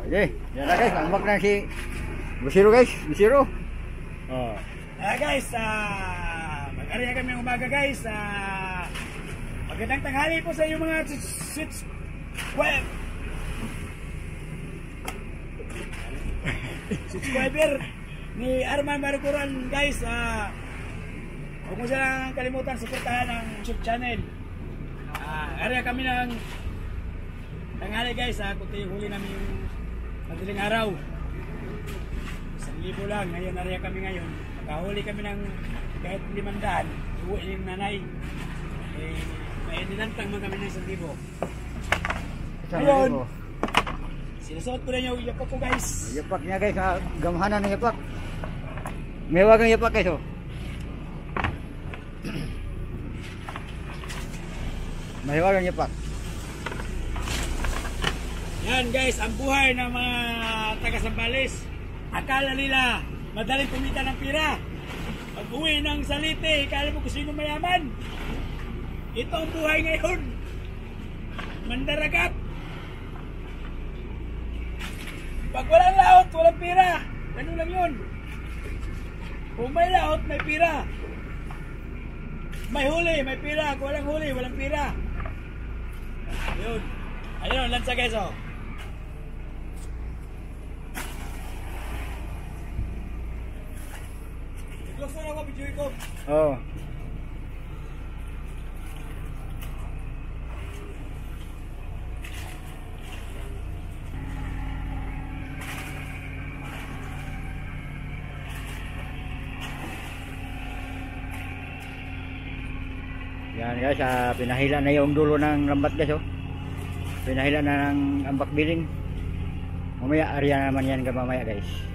Sige, yan na guys, nangmak na si Busiro guys, Busiro. Oh. Guys, mag-ariya kami ng umaga guys. Magandang tanghali po sa iyo mga subscriber ni Arman Marukuran guys. Huwag mo silang kalimutan suportahan ang YouTube channel. Ariya kami ng tanghali guys. Kunti huli namin yung madaling araw. 1,000 lang. Ngayon ariya kami ngayon. Nakahuli kami ng kahit 500. Uwi yung nanay. May nilantang man kami ng 1,000. Ngayon, sinusuot ko na yung yapak ko guys. Yapak niya guys, gamhanan ng yapak. May wagang yapak guys oh. May wagang yapak. Yan guys, ang buhay ng mga taga-Sambales. Akala nila madaling kumita ng pira. Pag uwi ng salite, akala mo kung sino mayaman. Ito ang buhay ngayon. Mandaragat. Pag walang laot, walang pira. Ganun lang yun. Kung may laot, may pira. May huli, may pira. Kung walang huli, walang pira. Ayun. Ayun, lansa guys oh. Gusto na ako, video ko. Oh. Yan guys, pinahila na yung dulo ng lambat guys oh. Pinahila na ng ambak biling. Mamaya area naman yan mamaya guys.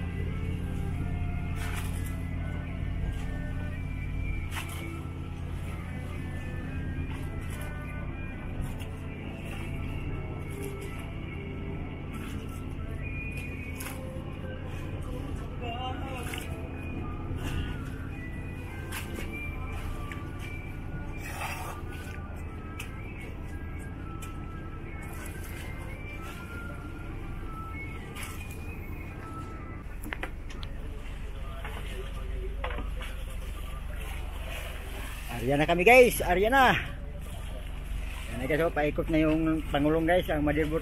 Arya na kami guys, arya na. Yan na guys, oh, paikot na yung Pangulong guys, ang madirbot.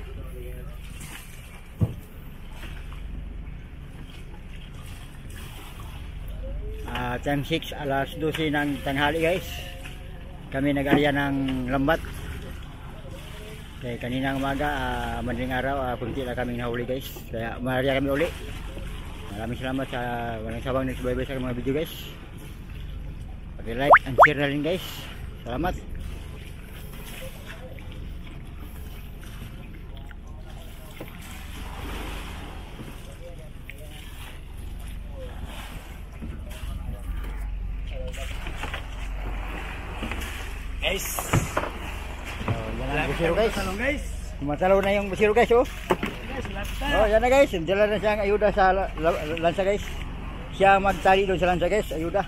Time 6, alas 12 ng tanghali guys. Kami nag-arya ng lambat. Okay, kaninang umaga, madaling araw, kunti na kaming nahuli guys. Kaya marya kami uli. Maraming salamat sa walang sawang nagsubaybay sa mga video guys. Like and share na rin guys. Salamat. Guys. Yan ang busiro guys. Guys. Matalaw na yung busiro guys oh. Guys, lapta. Oh, yan na guys. Dala na siyang ayuda sa lansa guys. Siya magtali doon sa lansa guys. Ayuda.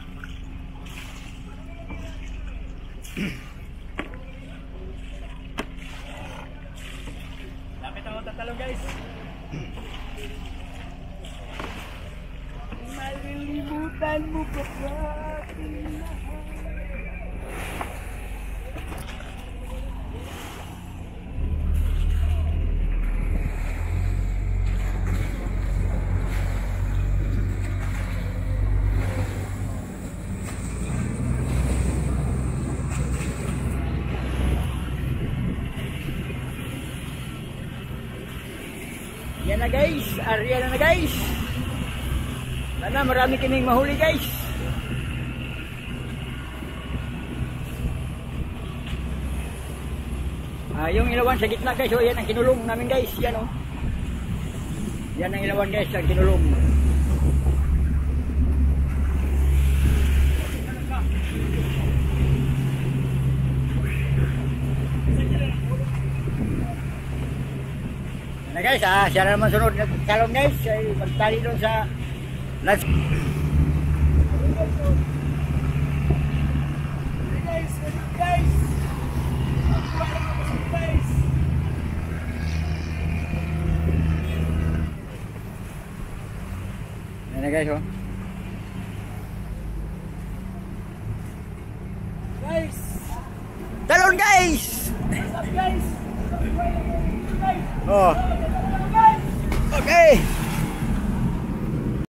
Lapit ako tatalong guys. Malilimutan mo pa ba? Yan na guys, area na guys. Sana marami kaming mahuli guys. Yung ilawan sa gitna guys, oh, yan ang kinulong namin guys, yan oh. Yan ang ilawan guys, ang kinulong. Na guys, siya na naman sunod na salong guys, ay magtali doon sa lunch. Guys, guys, oh. Guys! Talon guys! What's up guys? Oh. Guys! Okay.